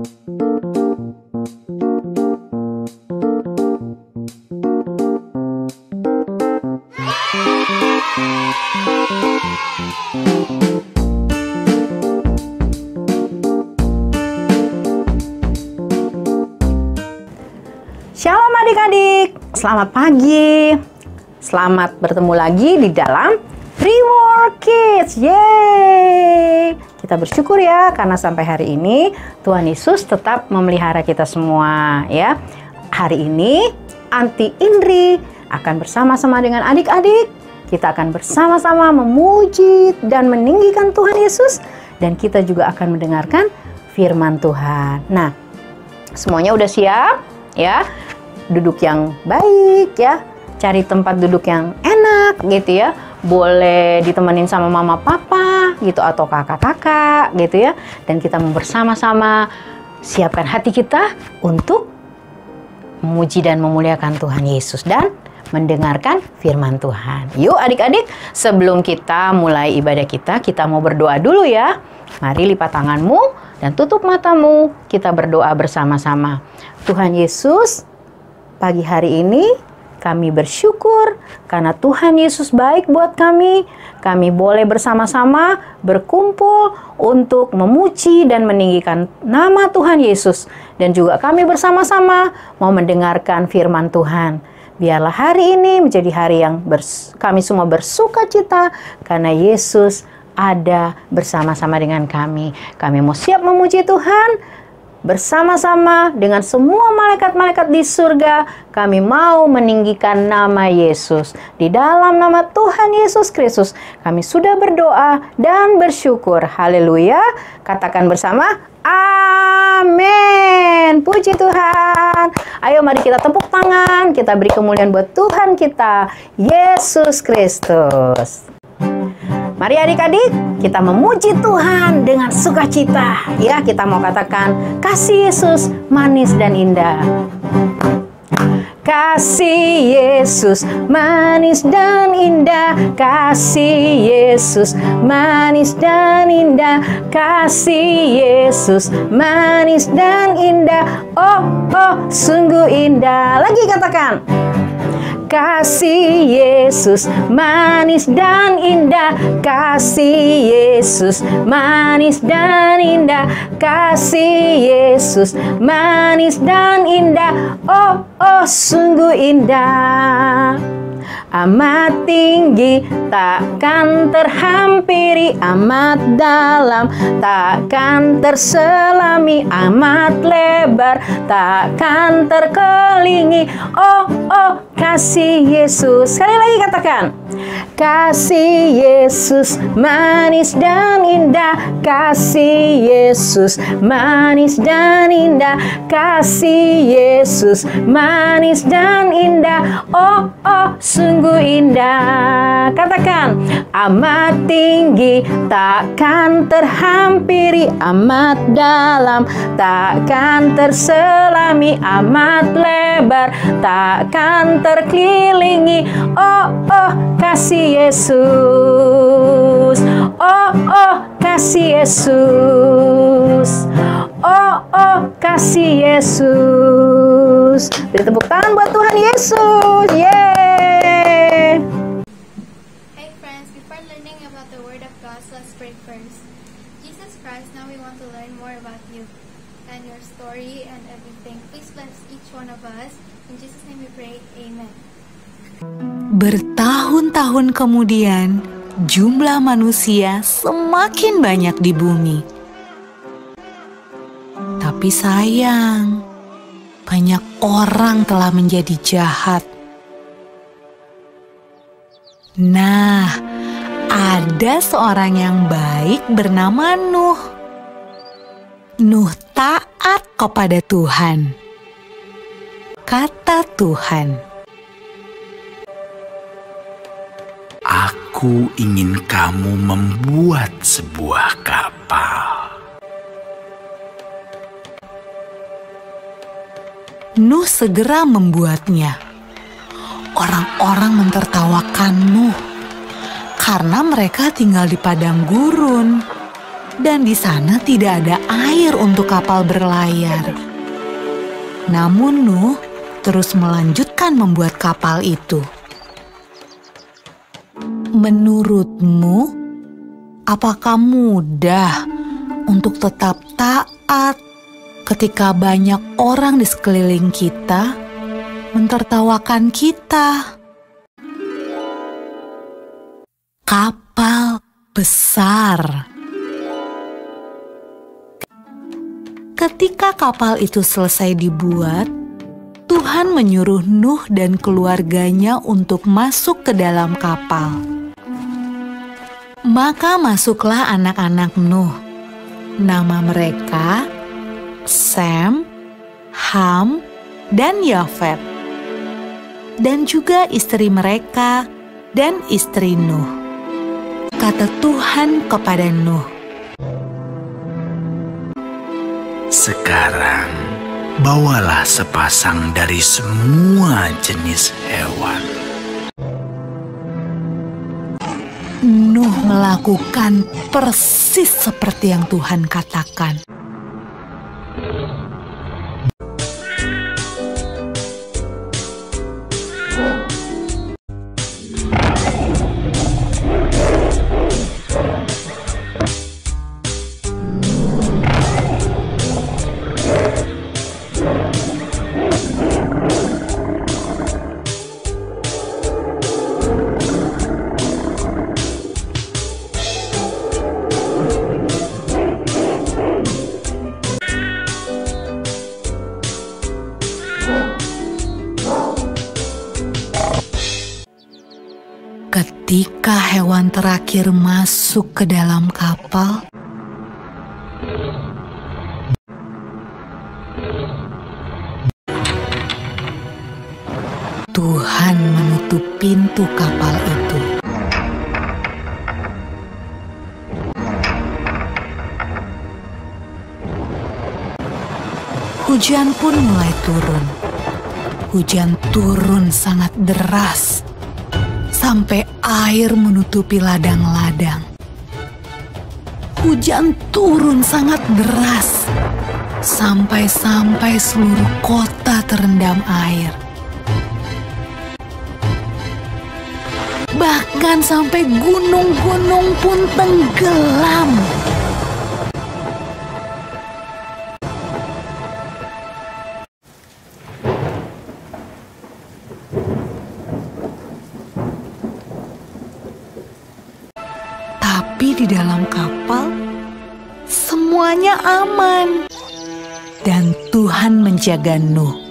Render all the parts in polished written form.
Shalom adik-adik, selamat pagi. Selamat bertemu lagi di dalam Reward Kids. Yeay! Kita bersyukur ya karena sampai hari ini Tuhan Yesus tetap memelihara kita semua ya. Hari ini Aunty Indri akan bersama-sama dengan adik-adik. Kita akan bersama-sama memuji dan meninggikan Tuhan Yesus. Dan kita juga akan mendengarkan firman Tuhan. Nah, semuanya udah siap ya? Duduk yang baik ya, cari tempat duduk yang enak gitu ya, boleh ditemenin sama mama papa gitu atau kakak-kakak gitu ya, dan kita bersama-sama siapkan hati kita untuk memuji dan memuliakan Tuhan Yesus dan mendengarkan firman Tuhan. Yuk adik-adik, sebelum kita mulai ibadah kita mau berdoa dulu ya. Mari lipat tanganmu dan tutup matamu, kita berdoa bersama-sama. Tuhan Yesus, pagi hari ini kami bersyukur karena Tuhan Yesus baik buat kami. Kami boleh bersama-sama berkumpul untuk memuji dan meninggikan nama Tuhan Yesus. Dan juga kami bersama-sama mau mendengarkan firman Tuhan. Biarlah hari ini menjadi hari yang kami semua bersuka cita karena Yesus ada bersama-sama dengan kami. Kami mau siap memuji Tuhan. Bersama-sama dengan semua malaikat-malaikat di surga, kami mau meninggikan nama Yesus. Di dalam nama Tuhan Yesus Kristus, kami sudah berdoa dan bersyukur. Haleluya. Katakan bersama, amin. Puji Tuhan. Ayo mari kita tepuk tangan, kita beri kemuliaan buat Tuhan kita, Yesus Kristus. Mari adik-adik, kita memuji Tuhan dengan sukacita. Ya, kita mau katakan, kasih Yesus manis dan indah. Kasih Yesus manis dan indah. Kasih Yesus manis dan indah. Kasih Yesus manis dan indah. Oh, oh, sungguh indah. Lagi katakan. Kasih Yesus manis dan indah. Kasih Yesus manis dan indah. Kasih Yesus manis dan indah. Oh, oh, sungguh indah. Amat tinggi, takkan terhampiri, amat dalam, takkan terselami, amat lebar, takkan terkelingi. Oh, oh, kasih Yesus. Sekali lagi katakan. Kasih Yesus manis dan indah. Kasih Yesus manis dan indah. Kasih Yesus manis dan indah. Oh, oh, sungguh indah. Katakan, amat tinggi, takkan terhampiri, amat dalam, takkan terselami, amat lebar, takkan terkelilingi. Oh, oh, kasih Yesus. Oh, oh, kasih Yesus. Oh, oh, kasih Yesus. Beri tepuk tangan buat Tuhan Yesus. Yeay. Hey friends, before learning about the Word of God, let's pray first. Jesus Christ, now we want to learn more about you and your story and everything. Please bless each one of us. In Jesus' name we pray, amen. Bertahun-tahun kemudian, jumlah manusia semakin banyak di bumi. Tapi sayang, banyak orang telah menjadi jahat. Nah, ada seorang yang baik bernama Nuh. Nuh taat kepada Tuhan. Kata Tuhan, aku ingin kamu membuat sebuah kapal. Nuh segera membuatnya. Orang-orang mentertawakan Nuh karena mereka tinggal di padang gurun. dan di sana tidak ada air untuk kapal berlayar. Namun Nuh terus melanjutkan membuat kapal itu. Menurutmu, apakah mudah untuk tetap taat ketika banyak orang di sekeliling kita mentertawakan kita? Kapal besar. Ketika kapal itu selesai dibuat, Tuhan menyuruh Nuh dan keluarganya untuk masuk ke dalam kapal. Maka masuklah anak-anak Nuh. Nama mereka Sem, Ham, dan Yafet. Dan juga istri mereka dan istri Nuh. Kata Tuhan kepada Nuh, "Sekarang bawalah sepasang dari semua jenis hewan." Nuh melakukan persis seperti yang Tuhan katakan. Ketika hewan terakhir masuk ke dalam kapal, Tuhan menutup pintu kapal itu. Hujan pun mulai turun. Hujan turun sangat deras, sampai air menutupi ladang-ladang. Hujan turun sangat deras, sampai seluruh kota terendam air. Bahkan sampai gunung-gunung pun tenggelam. Tapi di dalam kapal, semuanya aman. Dan Tuhan menjaga Nuh.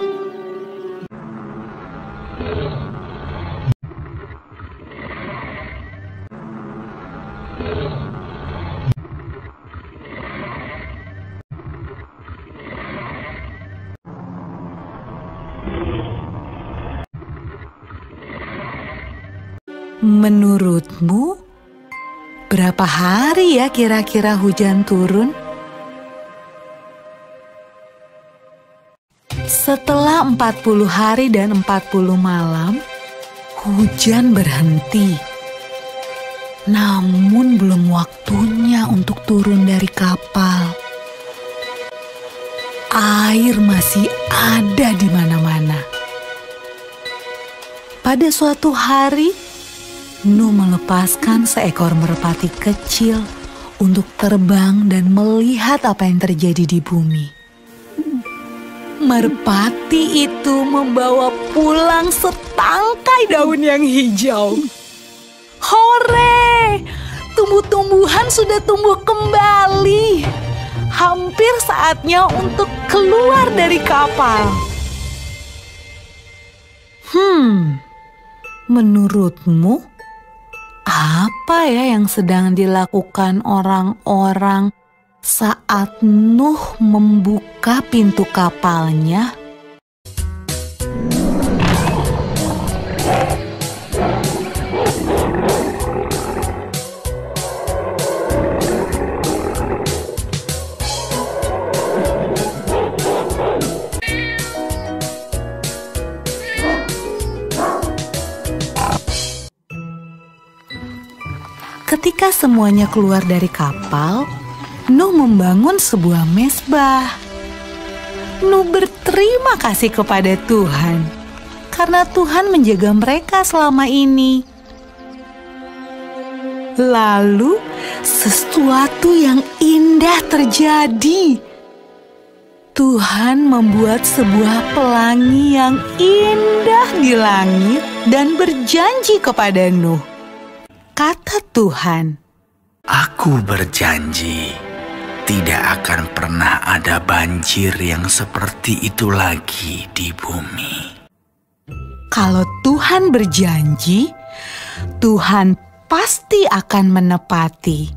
Menurutmu, berapa hari ya kira-kira hujan turun? Setelah 40 hari dan 40 malam, hujan berhenti. Namun belum waktunya untuk turun dari kapal. Air masih ada di mana-mana. Pada suatu hari, Nuh melepaskan seekor merpati kecil untuk terbang dan melihat apa yang terjadi di bumi. Merpati itu membawa pulang setangkai daun yang hijau. Hore! Tumbuh-tumbuhan sudah tumbuh kembali. Hampir saatnya untuk keluar dari kapal. Menurutmu, apa ya yang sedang dilakukan orang-orang saat Nuh membuka pintu kapalnya? Ketika semuanya keluar dari kapal, Nuh membangun sebuah mezbah. Nuh berterima kasih kepada Tuhan karena Tuhan menjaga mereka selama ini. Lalu sesuatu yang indah terjadi. Tuhan membuat sebuah pelangi yang indah di langit dan berjanji kepada Nuh. Kata Tuhan, Aku berjanji, tidak akan pernah ada banjir yang seperti itu lagi di bumi. kalau Tuhan berjanji, Tuhan pasti akan menepati.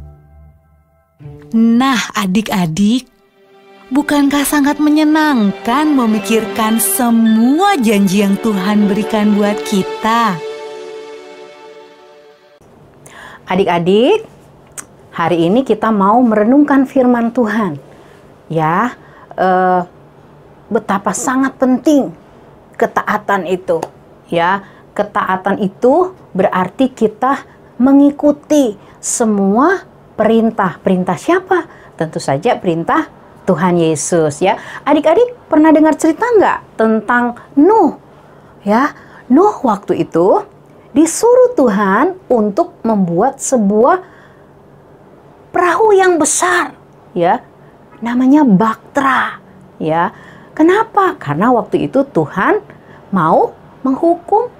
Nah, adik-adik, bukankah sangat menyenangkan memikirkan semua janji yang Tuhan berikan buat kita? Adik-adik, hari ini kita mau merenungkan firman Tuhan. Ya, betapa sangat penting ketaatan itu. Ya, ketaatan itu berarti kita mengikuti semua perintah. Perintah siapa? Tentu saja perintah Tuhan Yesus, ya. Adik-adik pernah dengar cerita nggak tentang Nuh? Ya, Nuh waktu itu disuruh Tuhan untuk membuat sebuah perahu yang besar, ya. Namanya Bahtera, ya. Kenapa? Karena waktu itu Tuhan mau menghukum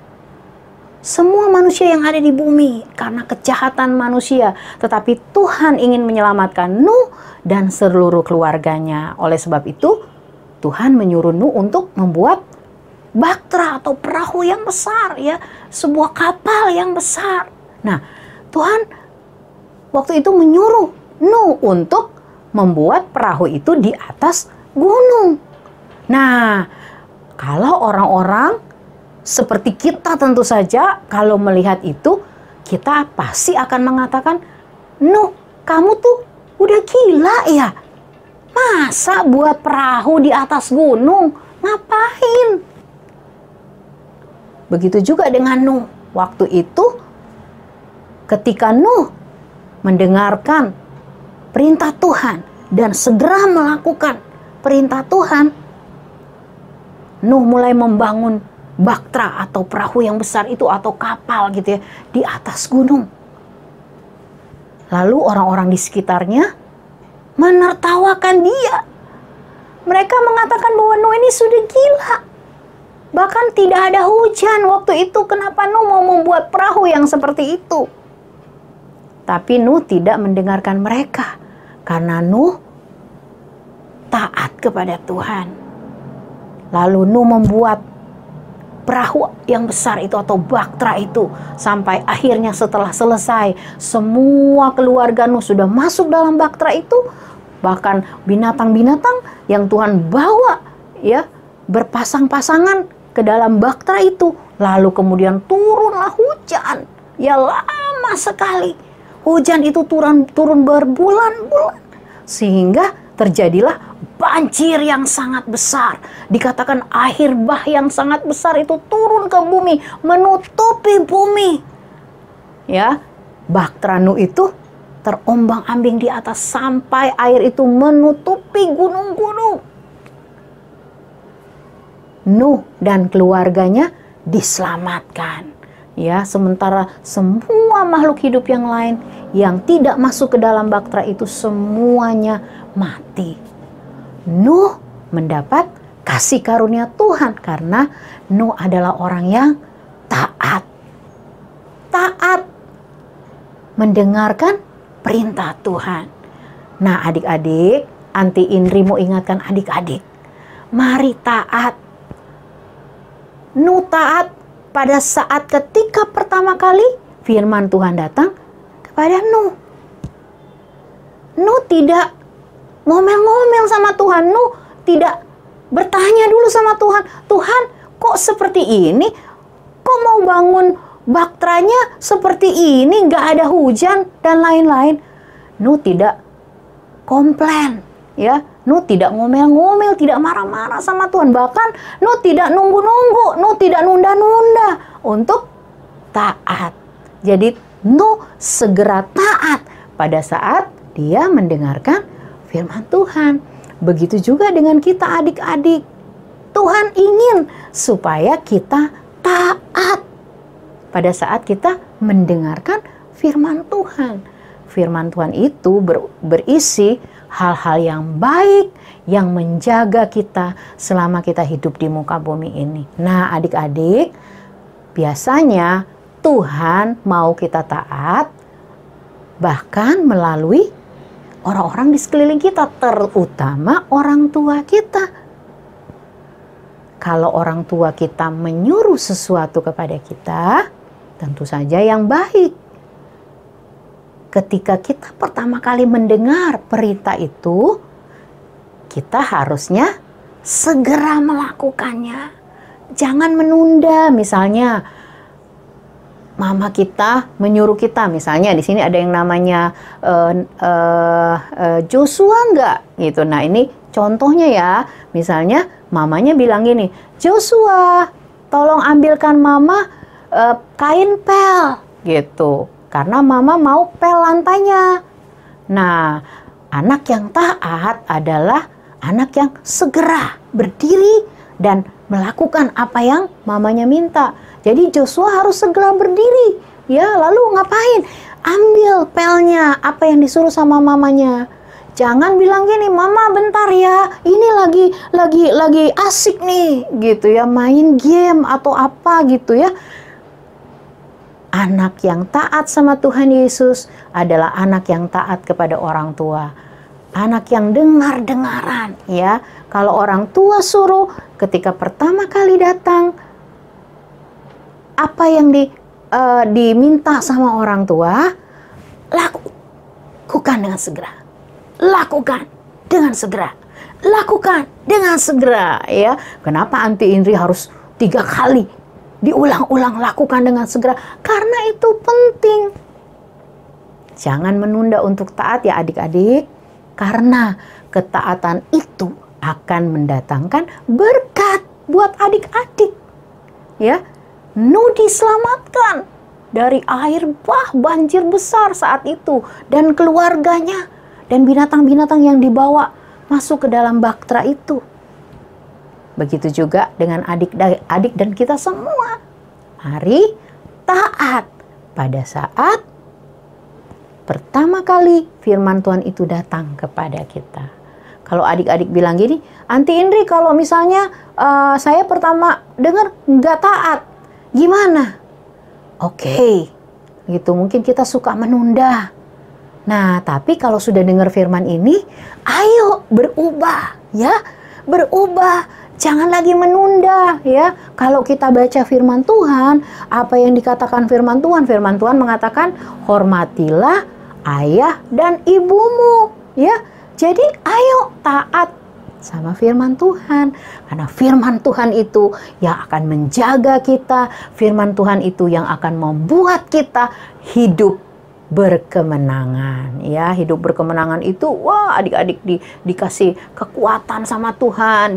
semua manusia yang ada di bumi karena kejahatan manusia. Tetapi Tuhan ingin menyelamatkan Nuh dan seluruh keluarganya. Oleh sebab itu, Tuhan menyuruh Nuh untuk membuat Bahtera atau perahu yang besar, ya, sebuah kapal yang besar. Nah, Tuhan waktu itu menyuruh Nuh untuk membuat perahu itu di atas gunung. Nah, kalau orang-orang seperti kita tentu saja kalau melihat itu, kita pasti akan mengatakan, Nuh, kamu tuh udah gila ya? Masa buat perahu di atas gunung? Ngapain? Begitu juga dengan Nuh. Waktu itu ketika Nuh mendengarkan perintah Tuhan dan segera melakukan perintah Tuhan, Nuh mulai membangun Bahtera atau perahu yang besar itu atau kapal gitu ya di atas gunung. Lalu orang-orang di sekitarnya menertawakan dia. Mereka mengatakan bahwa Nuh ini sudah gila. Bahkan tidak ada hujan waktu itu. Kenapa Nuh mau membuat perahu yang seperti itu? Tapi Nuh tidak mendengarkan mereka. Karena Nuh taat kepada Tuhan. Lalu Nuh membuat perahu yang besar itu atau Bahtera itu. Sampai akhirnya setelah selesai, semua keluarga Nuh sudah masuk dalam Bahtera itu. Bahkan binatang-binatang yang Tuhan bawa ya berpasang-pasangan ke dalam Bahtera itu. Lalu kemudian turunlah hujan. Ya lama sekali. Hujan itu turun berbulan-bulan. Sehingga terjadilah banjir yang sangat besar. Dikatakan air bah yang sangat besar itu turun ke bumi, menutupi bumi. Ya, Bahtera Nuh itu terombang-ambing di atas sampai air itu menutupi gunung-gunung. Nuh dan keluarganya diselamatkan. Ya, sementara semua makhluk hidup yang lain yang tidak masuk ke dalam Bahtera itu semuanya mati. Nuh mendapat kasih karunia Tuhan karena Nuh adalah orang yang taat. Taat mendengarkan perintah Tuhan. Nah, adik-adik, Anti Indri mau ingatkan adik-adik, mari taat. Nuh taat pada saat ketika pertama kali firman Tuhan datang kepada Nuh. Nuh tidak ngomel-ngomel sama Tuhan. Nuh tidak bertanya dulu sama Tuhan. Tuhan, kok seperti ini? Kok mau bangun Bahteranya seperti ini? Gak ada hujan dan lain-lain. Nuh tidak komplain. Ya, Nuh tidak ngomel-ngomel, tidak marah-marah sama Tuhan. Bahkan Nuh tidak nunggu-nunggu, Nuh tidak nunda-nunda untuk taat. Jadi Nuh segera taat pada saat dia mendengarkan firman Tuhan. Begitu juga dengan kita adik-adik. Tuhan ingin supaya kita taat pada saat kita mendengarkan firman Tuhan. Firman Tuhan itu berisi hal-hal yang baik yang menjaga kita selama kita hidup di muka bumi ini. Nah, adik-adik, biasanya Tuhan mau kita taat bahkan melalui orang-orang di sekeliling kita, terutama orang tua kita. Kalau orang tua kita menyuruh sesuatu kepada kita, tentu saja yang baik. Ketika kita pertama kali mendengar perintah itu, kita harusnya segera melakukannya. Jangan menunda. Misalnya mama kita menyuruh kita, misalnya di sini ada yang namanya Joshua enggak gitu. Nah, ini contohnya ya. Misalnya mamanya bilang gini, Joshua, tolong ambilkan mama kain pel gitu. Karena mama mau pel lantainya. Nah, anak yang taat adalah anak yang segera berdiri dan melakukan apa yang mamanya minta. Jadi Joshua harus segera berdiri. Ya, lalu ngapain? Ambil pelnya, apa yang disuruh sama mamanya. Jangan bilang gini, mama bentar ya, ini lagi asik nih, gitu ya, main game atau apa gitu ya. Anak yang taat sama Tuhan Yesus adalah anak yang taat kepada orang tua. Anak yang dengar-dengaran ya. Kalau orang tua suruh ketika pertama kali datang, apa yang diminta sama orang tua, lakukan dengan segera. Lakukan dengan segera. Lakukan dengan segera ya. Kenapa Aunty Indri harus 3 kali diulang-ulang lakukan dengan segera? Karena itu penting. Jangan menunda untuk taat ya adik-adik. Karena ketaatan itu akan mendatangkan berkat buat adik-adik. Ya, Nuh diselamatkan dari air banjir besar saat itu. Dan keluarganya dan binatang-binatang yang dibawa masuk ke dalam bahtera itu. Begitu juga dengan adik-adik dan kita semua. Mari taat pada saat pertama kali firman Tuhan itu datang kepada kita. Kalau adik-adik bilang gini, Aunty Indri, kalau misalnya saya pertama dengar nggak taat, gimana? Oke, gitu. Mungkin kita suka menunda. Nah, tapi kalau sudah dengar firman ini, ayo berubah, ya, berubah. Jangan lagi menunda ya. Kalau kita baca firman Tuhan, apa yang dikatakan firman Tuhan? Firman Tuhan mengatakan, hormatilah ayah dan ibumu ya. Jadi ayo taat sama firman Tuhan. Karena firman Tuhan itu yang akan menjaga kita. Firman Tuhan itu yang akan membuat kita hidup berkemenangan ya. Hidup berkemenangan itu wah, adik-adik dikasih kekuatan sama Tuhan,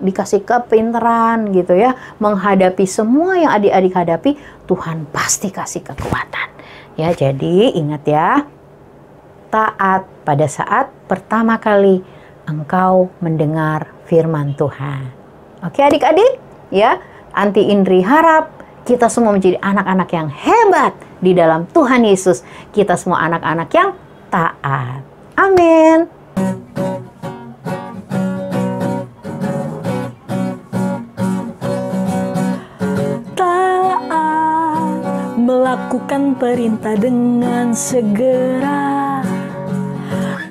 dikasih kepintaran gitu ya, menghadapi semua yang adik-adik hadapi. Tuhan pasti kasih kekuatan ya. Jadi ingat ya, taat pada saat pertama kali engkau mendengar firman Tuhan. Oke adik-adik ya, Aunty Indri harap kita semua menjadi anak-anak yang hebat di dalam Tuhan Yesus. Kita semua anak-anak yang taat. Amin. Taat, melakukan perintah dengan segera.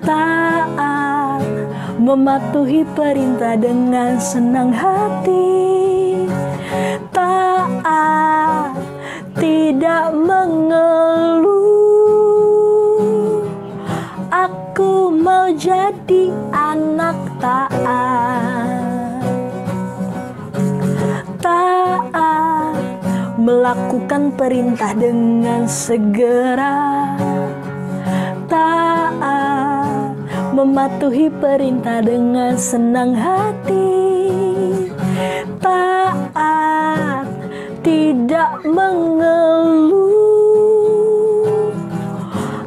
Taat, mematuhi perintah dengan senang hati. Taat, tidak mengeluh. Aku mau jadi anak taat. Taat, melakukan perintah dengan segera. Taat, mematuhi perintah dengan senang hati. Taat, tidak mengeluh.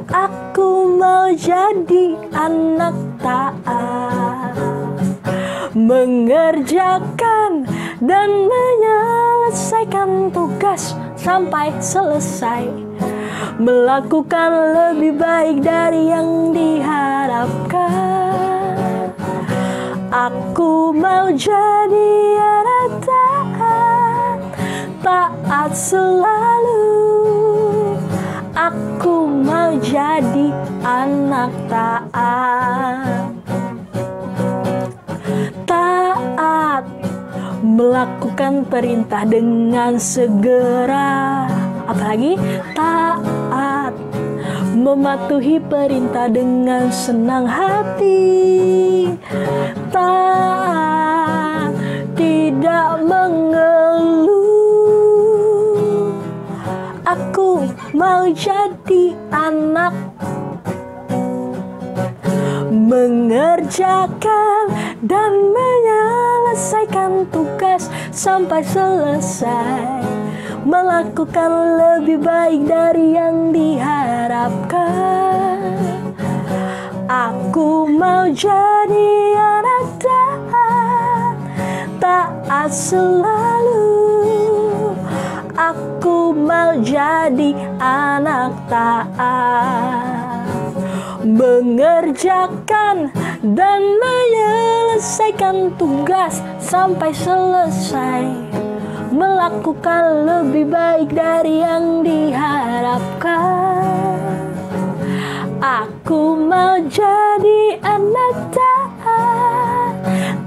Aku mau jadi anak taat. mengerjakan dan menyelesaikan tugas sampai selesai, melakukan lebih baik dari yang diharapkan. Aku mau jadi anak taat, taat selalu. Aku mau jadi anak taat. Taat, melakukan perintah dengan segera. Apalagi taat, mematuhi perintah dengan senang hati. Taat, tidak mengeluh. Aku mau jadi anak. Mengerjakan dan menyelesaikan tugas sampai selesai, melakukan lebih baik dari yang diharapkan. Aku mau jadi anak taat, taat selalu. Aku mau jadi anak taat, mengerjakan dan menyelesaikan tugas sampai selesai, melakukan lebih baik dari yang diharapkan. Aku mau jadi anak taat,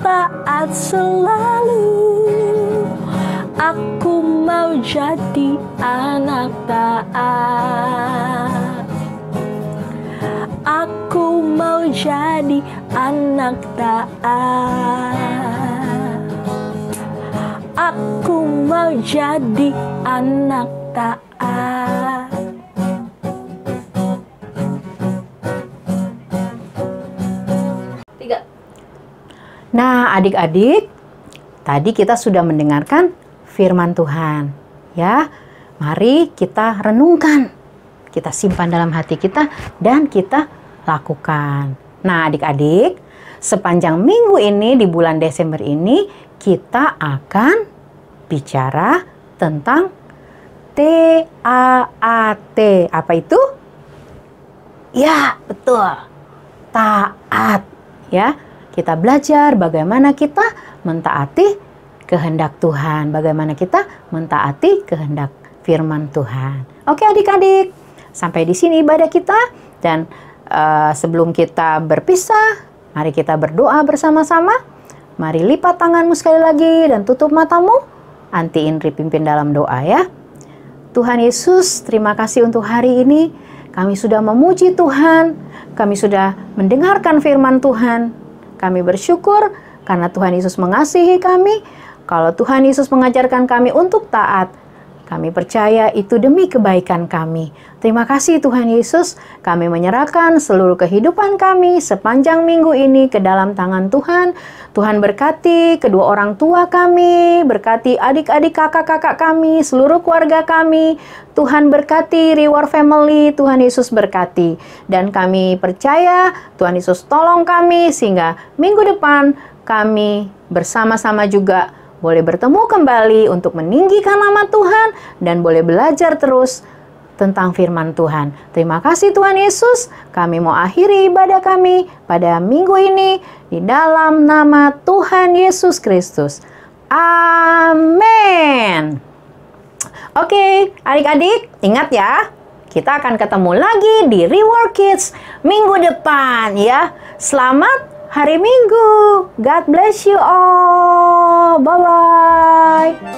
taat selalu. Aku mau jadi anak taat. Aku mau jadi anak taat. Aku mau jadi anak taat. Nah, adik-adik, tadi kita sudah mendengarkan firman Tuhan. Ya, mari kita renungkan, kita simpan dalam hati kita, dan kita lakukan. Nah, adik-adik, sepanjang minggu ini di bulan Desember ini, kita akan bicara tentang TAAT. Apa itu? Ya, betul. Taat. Ya, kita belajar bagaimana kita mentaati kehendak Tuhan, bagaimana kita mentaati kehendak firman Tuhan. Oke adik-adik, sampai di sini ibadah kita, dan sebelum kita berpisah, mari kita berdoa bersama-sama. Mari lipat tanganmu sekali lagi dan tutup matamu. Anti Indri pimpin dalam doa ya. Tuhan Yesus, terima kasih untuk hari ini. Kami sudah memuji Tuhan, kami sudah mendengarkan firman Tuhan. Kami bersyukur karena Tuhan Yesus mengasihi kami. Kalau Tuhan Yesus mengajarkan kami untuk taat, kami percaya itu demi kebaikan kami. Terima kasih Tuhan Yesus, kami menyerahkan seluruh kehidupan kami sepanjang minggu ini ke dalam tangan Tuhan. Tuhan berkati kedua orang tua kami, berkati adik-adik kakak-kakak kami, seluruh keluarga kami. Tuhan berkati Reward Family, Tuhan Yesus berkati. Dan kami percaya Tuhan Yesus tolong kami sehingga minggu depan kami bersama-sama juga boleh bertemu kembali untuk meninggikan nama Tuhan dan boleh belajar terus tentang firman Tuhan. Terima kasih Tuhan Yesus. Kami mau akhiri ibadah kami pada minggu ini di dalam nama Tuhan Yesus Kristus. Amin. Oke, adik-adik, ingat ya, kita akan ketemu lagi di Reward Kids minggu depan ya. Selamat hari Minggu. God bless you all. Bye-bye.